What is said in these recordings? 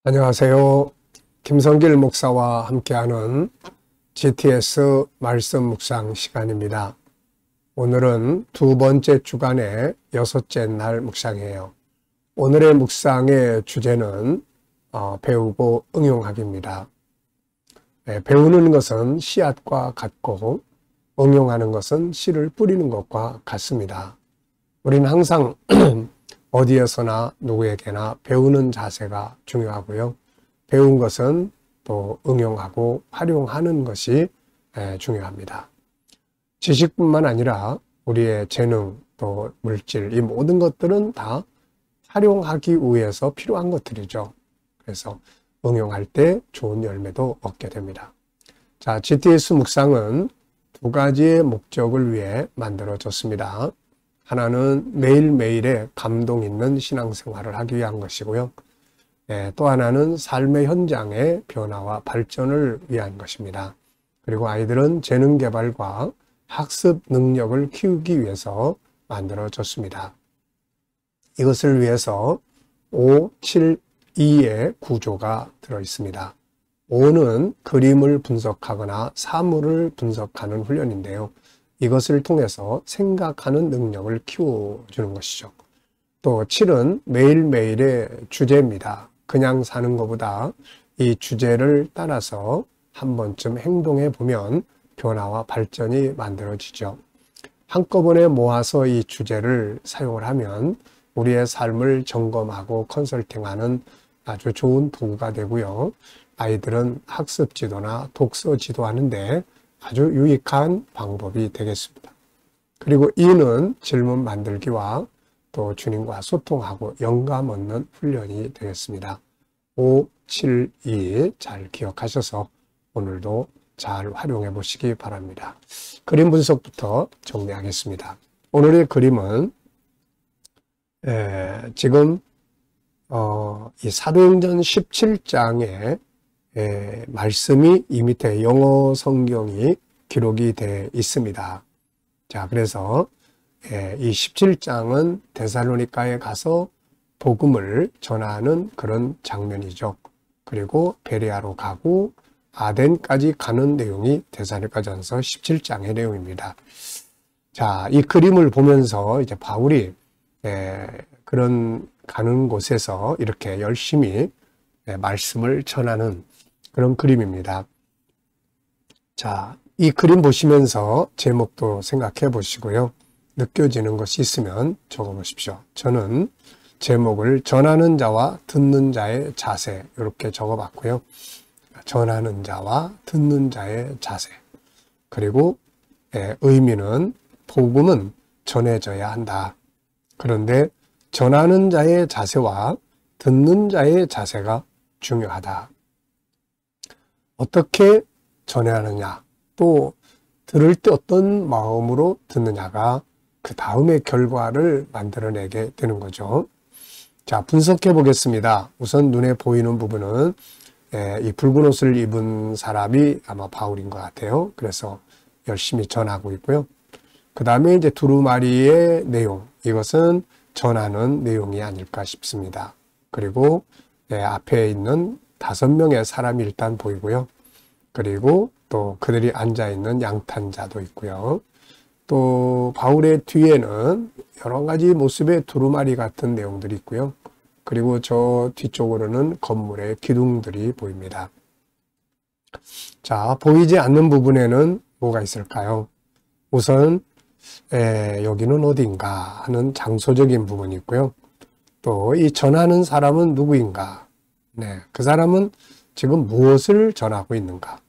안녕하세요. 김성길 목사와 함께하는 GTS 말씀 묵상 시간입니다. 오늘은 두 번째 주간의 여섯째 날 묵상이에요. 오늘의 묵상의 주제는 배우고 응용하기입니다. 배우는 것은 씨앗과 같고 응용하는 것은 씨를 뿌리는 것과 같습니다. 우리는 항상 어디에서나 누구에게나 배우는 자세가 중요하고요. 배운 것은 또 응용하고 활용하는 것이 중요합니다. 지식뿐만 아니라 우리의 재능 또 물질 이 모든 것들은 다 활용하기 위해서 필요한 것들이죠. 그래서 응용할 때 좋은 열매도 얻게 됩니다. 자, GTS 묵상은 두 가지의 목적을 위해 만들어졌습니다. 하나는 매일매일의 감동 있는 신앙생활을 하기 위한 것이고요. 또 하나는 삶의 현장의 변화와 발전을 위한 것입니다. 그리고 아이들은 재능 개발과 학습 능력을 키우기 위해서 만들어졌습니다. 이것을 위해서 5, 7, 2의 구조가 들어 있습니다. 5는 그림을 분석하거나 사물을 분석하는 훈련인데요. 이것을 통해서 생각하는 능력을 키워주는 것이죠. 또 7은 매일매일의 주제입니다. 그냥 사는 것보다 이 주제를 따라서 한 번쯤 행동해 보면 변화와 발전이 만들어지죠. 한꺼번에 모아서 이 주제를 사용을 하면 우리의 삶을 점검하고 컨설팅하는 아주 좋은 도구가 되고요. 아이들은 학습 지도나 독서 지도하는데 아주 유익한 방법이 되겠습니다. 그리고 2는 질문 만들기와 또 주님과 소통하고 영감 얻는 훈련이 되겠습니다. 5, 7, 2 잘 기억하셔서 오늘도 잘 활용해 보시기 바랍니다. 그림 분석부터 정리하겠습니다. 오늘의 그림은 지금 이 사도행전 17장에 말씀이 이 밑에 영어 성경이 기록이 되어 있습니다. 자, 그래서 이 17장은 데살로니가에 가서 복음을 전하는 그런 장면이죠. 그리고 베레아로 가고 아덴까지 가는 내용이 데살로니가전서 17장의 내용입니다. 자, 이 그림을 보면서 이제 바울이 그런 가는 곳에서 이렇게 열심히 말씀을 전하는 그런 그림입니다. 자, 이 그림 보시면서 제목도 생각해 보시고요. 느껴지는 것이 있으면 적어 보십시오. 저는 제목을 전하는 자와 듣는 자의 자세 이렇게 적어 봤고요. 전하는 자와 듣는 자의 자세. 그리고 의미는 복음은 전해져야 한다. 그런데 전하는 자의 자세와 듣는 자의 자세가 중요하다. 어떻게 전해야 하느냐, 또 들을 때 어떤 마음으로 듣느냐가 그 다음의 결과를 만들어내게 되는 거죠. 자, 분석해 보겠습니다. 우선 눈에 보이는 부분은 이 붉은 옷을 입은 사람이 아마 바울인 것 같아요. 그래서 열심히 전하고 있고요. 그 다음에 이제 두루마리의 내용, 이것은 전하는 내용이 아닐까 싶습니다. 그리고 앞에 있는 5명의 사람이 일단 보이고요. 그리고 또 그들이 앉아있는 양탄자도 있고요. 또 바울의 뒤에는 여러 가지 모습의 두루마리 같은 내용들이 있고요. 그리고 저 뒤쪽으로는 건물의 기둥들이 보입니다. 자, 보이지 않는 부분에는 뭐가 있을까요? 우선 여기는 어딘가 하는 장소적인 부분이 있고요. 또 이 전하는 사람은 누구인가? 그 사람은 지금 무엇을 전하고 있는가?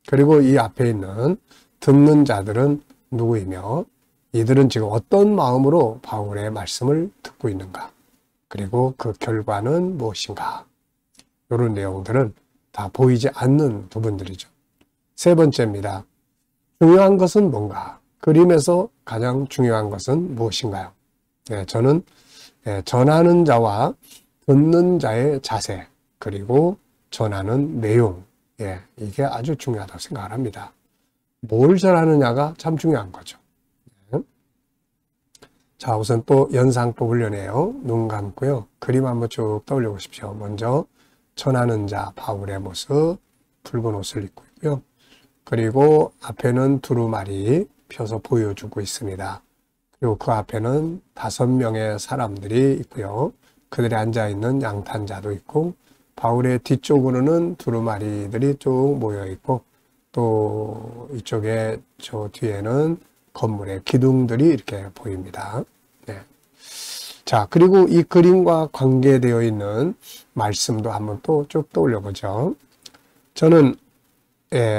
그리고 이 앞에 있는 듣는 자들은 누구이며 이들은 지금 어떤 마음으로 바울의 말씀을 듣고 있는가? 그리고 그 결과는 무엇인가? 이런 내용들은 다 보이지 않는 부분들이죠. 세 번째입니다. 중요한 것은 뭔가? 그림에서 가장 중요한 것은 무엇인가요? 저는 전하는 자와 듣는 자의 자세, 그리고 전하는 내용, 이게 아주 중요하다고 생각을 합니다. 뭘 전하느냐가 참 중요한 거죠. 자, 우선 또 연상법 훈련이에요. 눈 감고요. 그림 한번 쭉 떠올려 보십시오. 먼저 전하는 자 바울의 모습, 붉은 옷을 입고 있고요. 그리고 앞에는 두루마리 펴서 보여주고 있습니다. 그리고 그 앞에는 5명의 사람들이 있고요. 그들이 앉아있는 양탄자도 있고, 바울의 뒤쪽으로는 두루마리들이 쭉 모여 있고, 또 이쪽에 저 뒤에는 건물의 기둥들이 이렇게 보입니다. 네. 자, 그리고 이 그림과 관계되어 있는 말씀도 한번 또 쭉 떠올려 보죠. 저는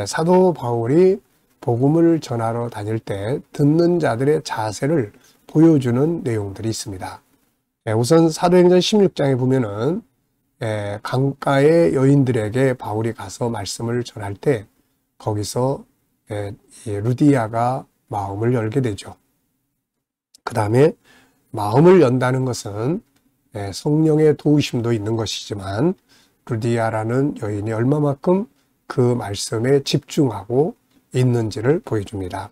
사도 바울이 복음을 전하러 다닐 때 듣는 자들의 자세를 보여주는 내용들이 있습니다. 우선 사도행전 16장에 보면은 강가의 여인들에게 바울이 가서 말씀을 전할 때 거기서 루디아가 마음을 열게 되죠. 그 다음에 마음을 연다는 것은 성령의 도우심도 있는 것이지만 루디아라는 여인이 얼마만큼 그 말씀에 집중하고 있는지를 보여줍니다.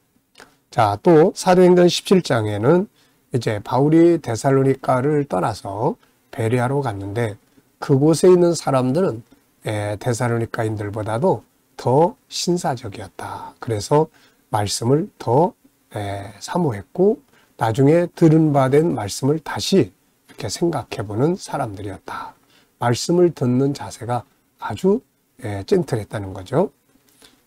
자, 또 사도행전 17장에는 이제 바울이 데살로니가를 떠나서 베레아로 갔는데 그곳에 있는 사람들은 데살로니가인들보다도 더 신사적이었다. 그래서 말씀을 더 사모했고 나중에 들은 바 된 말씀을 다시 이렇게 생각해보는 사람들이었다. 말씀을 듣는 자세가 아주 젠틀했다는 거죠.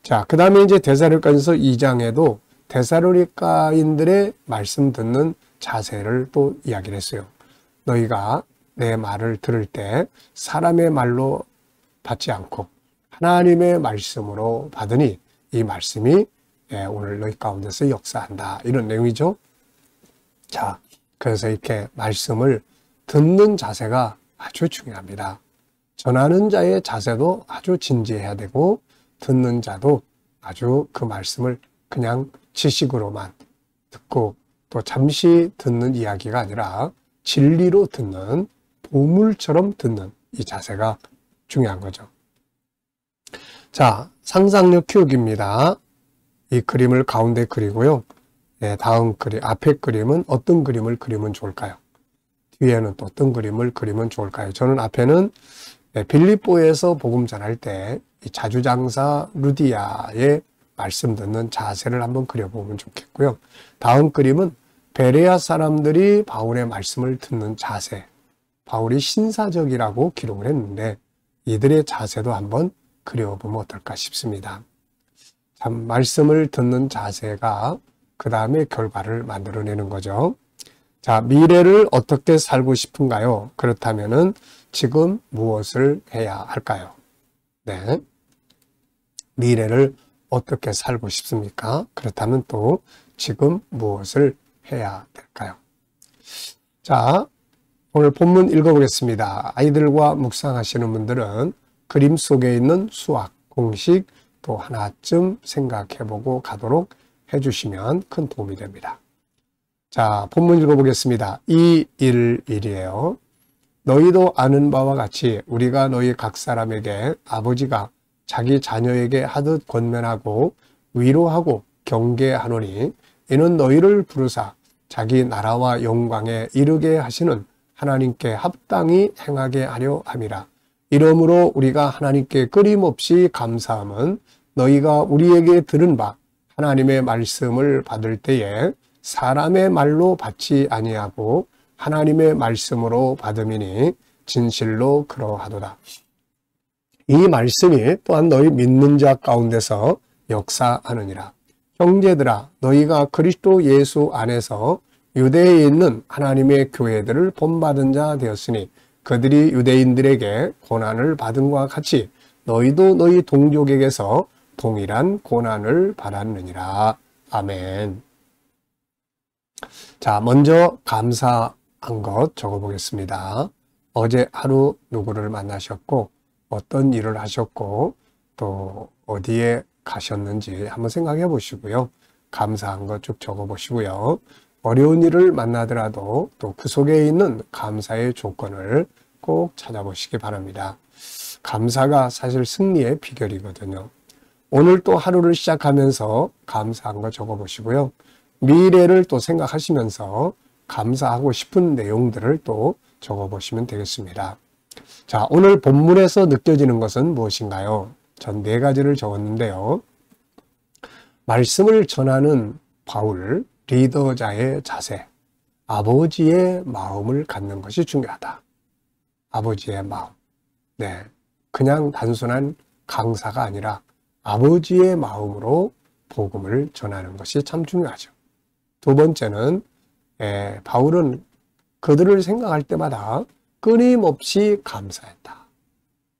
자, 그 다음에 이제 데살로니가전서 2장에도 데살로니가인들의 말씀 듣는 자세를 또 이야기를 했어요. 너희가 내 말을 들을 때 사람의 말로 받지 않고 하나님의 말씀으로 받으니 이 말씀이 오늘 너희 가운데서 역사한다. 이런 내용이죠. 자, 그래서 이렇게 말씀을 듣는 자세가 아주 중요합니다. 전하는 자의 자세도 아주 진지해야 되고 듣는 자도 아주 그 말씀을 그냥 지식으로만 듣고 또 잠시 듣는 이야기가 아니라 진리로 듣는 보물처럼 듣는 이 자세가 중요한 거죠. 자, 상상력 키우기입니다. 이 그림을 가운데 그리고요. 다음 그림, 앞에 그림은 어떤 그림을 그리면 좋을까요? 뒤에는 또 어떤 그림을 그리면 좋을까요? 저는 앞에는 빌립보에서 복음 전할 때 이 자주장사 루디아의 말씀 듣는 자세를 한번 그려보면 좋겠고요. 다음 그림은 베레아 사람들이 바울의 말씀을 듣는 자세, 바울이 신사적이라고 기록을 했는데 이들의 자세도 한번 그려보면 어떨까 싶습니다. 참 말씀을 듣는 자세가 그 다음에 결과를 만들어내는 거죠. 자, 미래를 어떻게 살고 싶은가요? 그렇다면은 지금 무엇을 해야 할까요? 네. 미래를 어떻게 살고 싶습니까? 그렇다면 또 지금 무엇을 해야 될까요? 자, 오늘 본문 읽어보겠습니다. 아이들과 묵상하시는 분들은 그림 속에 있는 수학, 공식 또 하나쯤 생각해보고 가도록 해주시면 큰 도움이 됩니다. 자, 본문 읽어보겠습니다. 2:1이에요. 너희도 아는 바와 같이 우리가 너희 각 사람에게 아버지가 자기 자녀에게 하듯 권면하고 위로하고 경계하노니 이는 너희를 부르사 자기 나라와 영광에 이르게 하시는 하나님께 합당히 행하게 하려 함이라. 이러므로 우리가 하나님께 끊임없이 감사함은 너희가 우리에게 들은 바 하나님의 말씀을 받을 때에 사람의 말로 받지 아니하고 하나님의 말씀으로 받음이니 진실로 그러하도다. 이 말씀이 또한 너희 믿는 자 가운데서 역사하느니라. 형제들아, 너희가 그리스도 예수 안에서 유대에 있는 하나님의 교회들을 본받은 자 되었으니 그들이 유대인들에게 고난을 받은과 같이 너희도 너희 동족에게서 동일한 고난을 받았느니라. 아멘. 자, 먼저 감사한 것 적어보겠습니다. 어제 하루 누구를 만나셨고 어떤 일을 하셨고 또 어디에 가셨는지 한번 생각해 보시고요. 감사한 것 쭉 적어 보시고요. 어려운 일을 만나더라도 또 그 속에 있는 감사의 조건을 꼭 찾아보시기 바랍니다. 감사가 사실 승리의 비결이거든요. 오늘 또 하루를 시작하면서 감사한 거 적어 보시고요. 미래를 또 생각하시면서 감사하고 싶은 내용들을 또 적어 보시면 되겠습니다. 자, 오늘 본문에서 느껴지는 것은 무엇인가요? 전 4가지를 적었는데요. 말씀을 전하는 바울, 리더자의 자세, 아버지의 마음을 갖는 것이 중요하다. 아버지의 마음. 네. 그냥 단순한 강사가 아니라 아버지의 마음으로 복음을 전하는 것이 참 중요하죠. 두 번째는 바울은 그들을 생각할 때마다 끊임없이 감사했다.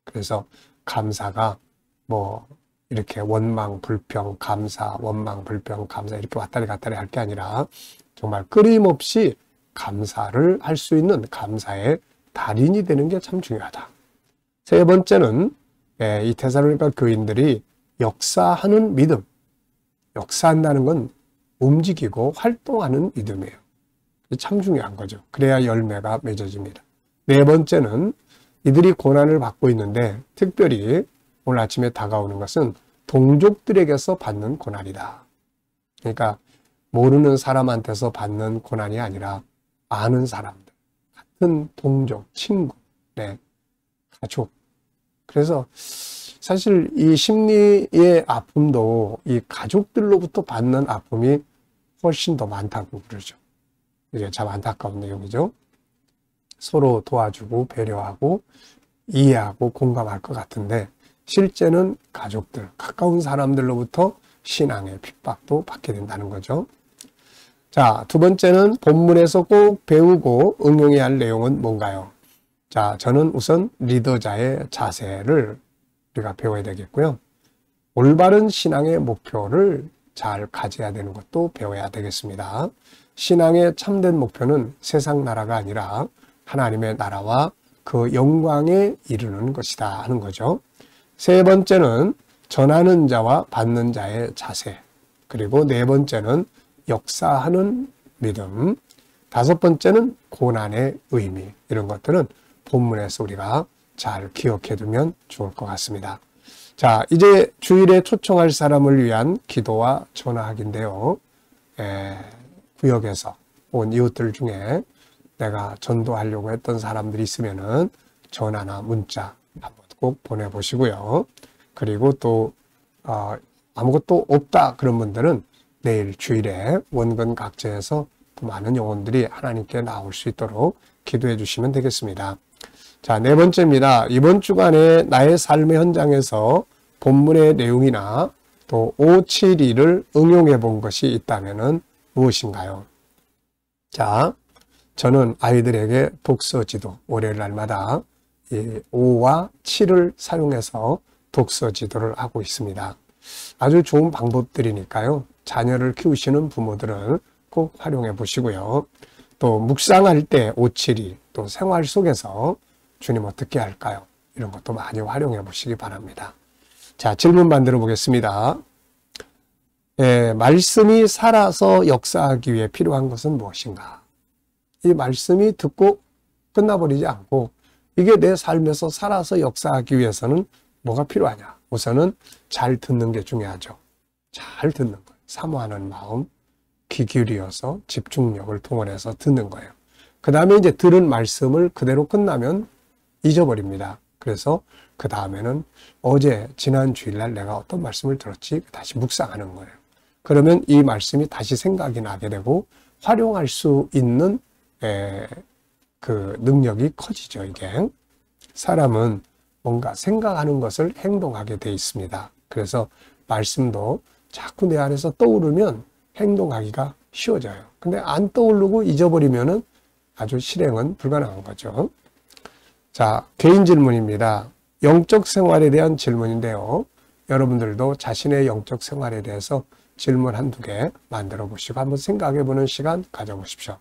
그래서 감사가 뭐 이렇게 원망, 불평, 감사, 원망, 불평, 감사 이렇게 왔다리 갔다리 할 게 아니라 정말 끊임없이 감사를 할 수 있는 감사의 달인이 되는 게 참 중요하다. 세 번째는 이 데살로니가 교인들이 역사하는 믿음. 역사한다는 건 움직이고 활동하는 믿음이에요. 참 중요한 거죠. 그래야 열매가 맺어집니다. 네 번째는 이들이 고난을 받고 있는데 특별히 오늘 아침에 다가오는 것은 동족들에게서 받는 고난이다. 그러니까 모르는 사람한테서 받는 고난이 아니라 아는 사람들, 같은 동족, 친구, 네, 가족. 그래서 사실 이 심리의 아픔도 이 가족들로부터 받는 아픔이 훨씬 더 많다고 그러죠. 이게 참 안타까운 내용이죠. 서로 도와주고 배려하고 이해하고 공감할 것 같은데 실제는 가족들, 가까운 사람들로부터 신앙의 핍박도 받게 된다는 거죠. 자, 두 번째는 본문에서 꼭 배우고 응용해야 할 내용은 뭔가요? 자, 저는 우선 리더자의 자세를 우리가 배워야 되겠고요. 올바른 신앙의 목표를 잘 가져야 되는 것도 배워야 되겠습니다. 신앙의 참된 목표는 세상 나라가 아니라 하나님의 나라와 그 영광에 이르는 것이다 하는 거죠. 세 번째는 전하는 자와 받는 자의 자세, 그리고 네 번째는 역사하는 믿음, 다섯 번째는 고난의 의미, 이런 것들은 본문에서 우리가 잘 기억해 두면 좋을 것 같습니다. 자, 이제 주일에 초청할 사람을 위한 기도와 전화하기인데요. 구역에서 온 이웃들 중에 내가 전도하려고 했던 사람들이 있으면은 전화나 문자 한번 꼭 보내보시고요. 그리고 또 아무것도 없다 그런 분들은 내일 주일에 원근 각지에서 또 많은 영혼들이 하나님께 나올 수 있도록 기도해 주시면 되겠습니다. 자, 네 번째입니다. 이번 주간에 나의 삶의 현장에서 본문의 내용이나 또 572를 응용해 본 것이 있다면 무엇인가요? 자, 저는 아이들에게 독서 지도, 월요일 날마다 5와 7을 사용해서 독서 지도를 하고 있습니다. 아주 좋은 방법들이니까요. 자녀를 키우시는 부모들은 꼭 활용해 보시고요. 또 묵상할 때 572, 또 생활 속에서 주님 어떻게 할까요? 이런 것도 많이 활용해 보시기 바랍니다. 자, 질문 만들어 보겠습니다. 말씀이 살아서 역사하기 위해 필요한 것은 무엇인가? 이 말씀이 듣고 끝나버리지 않고 이게 내 삶에서 살아서 역사하기 위해서는 뭐가 필요하냐? 우선은 잘 듣는 게 중요하죠. 잘 듣는 거예요. 사모하는 마음, 귀 기울여서 집중력을 동원해서 듣는 거예요. 그 다음에 이제 들은 말씀을 그대로 끝나면 잊어버립니다. 그래서 그 다음에는 지난 주일날 내가 어떤 말씀을 들었지? 다시 묵상하는 거예요. 그러면 이 말씀이 다시 생각이 나게 되고 활용할 수 있는 그 능력이 커지죠, 이게. 사람은 뭔가 생각하는 것을 행동하게 돼 있습니다. 그래서 말씀도 자꾸 내 안에서 떠오르면 행동하기가 쉬워져요. 근데 안 떠오르고 잊어버리면은 아주 실행은 불가능한 거죠. 자, 개인 질문입니다. 영적 생활에 대한 질문인데요. 여러분들도 자신의 영적 생활에 대해서 질문 한두 개 만들어 보시고 한번 생각해 보는 시간 가져보십시오.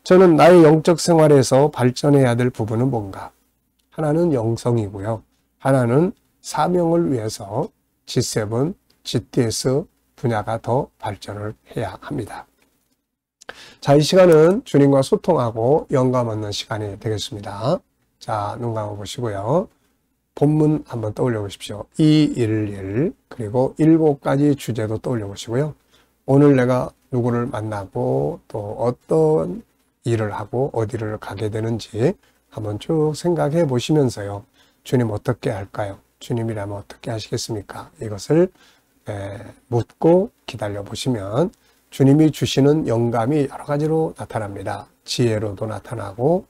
저는 나의 영적 생활에서 발전해야 될 부분은 뭔가? 하나는 영성이고요. 하나는 사명을 위해서 G7, GTS 분야가 더 발전을 해야 합니다. 자, 이 시간은 주님과 소통하고 영감 얻는 시간이 되겠습니다. 자, 눈 감아 보시고요. 본문 한번 떠올려 보십시오. 211 그리고 7가지 주제도 떠올려 보시고요. 오늘 내가 누구를 만나고 또 어떤 일을 하고 어디를 가게 되는지 한번 쭉 생각해 보시면서요. 주님 어떻게 할까요? 주님이라면 어떻게 하시겠습니까? 이것을 묻고 기다려 보시면 주님이 주시는 영감이 여러 가지로 나타납니다. 지혜로도 나타나고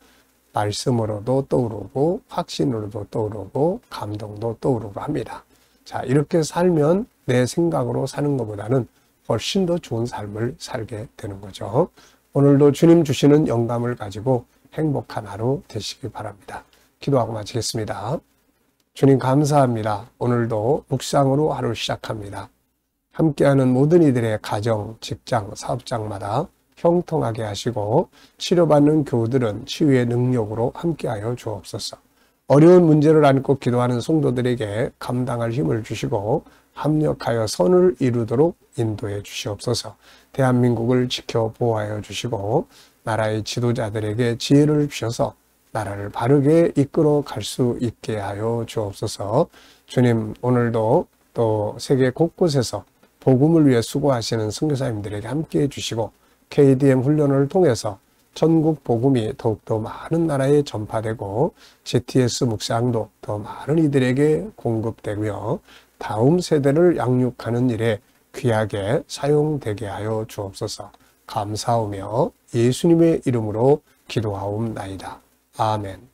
말씀으로도 떠오르고 확신으로도 떠오르고 감동도 떠오르고 합니다. 자, 이렇게 살면 내 생각으로 사는 것보다는 훨씬 더 좋은 삶을 살게 되는 거죠. 오늘도 주님 주시는 영감을 가지고 행복한 하루 되시기 바랍니다. 기도하고 마치겠습니다. 주님 감사합니다. 오늘도 묵상으로 하루를 시작합니다. 함께하는 모든 이들의 가정, 직장, 사업장마다 형통하게 하시고 치료받는 교우들은 치유의 능력으로 함께하여 주옵소서. 어려운 문제를 안고 기도하는 성도들에게 감당할 힘을 주시고 합력하여 선을 이루도록 인도해 주시옵소서. 대한민국을 지켜 보호하여 주시고 나라의 지도자들에게 지혜를 주셔서 나라를 바르게 이끌어 갈 수 있게 하여 주옵소서. 주님, 오늘도 또 세계 곳곳에서 복음을 위해 수고하시는 선교사님들에게 함께해 주시고 KDM 훈련을 통해서 전국 복음이 더욱더 많은 나라에 전파되고 GTS 묵상도 더 많은 이들에게 공급되고요. 다음 세대를 양육하는 일에 귀하게 사용되게 하여 주옵소서. 감사하며 예수님의 이름으로 기도하옵나이다. 아멘.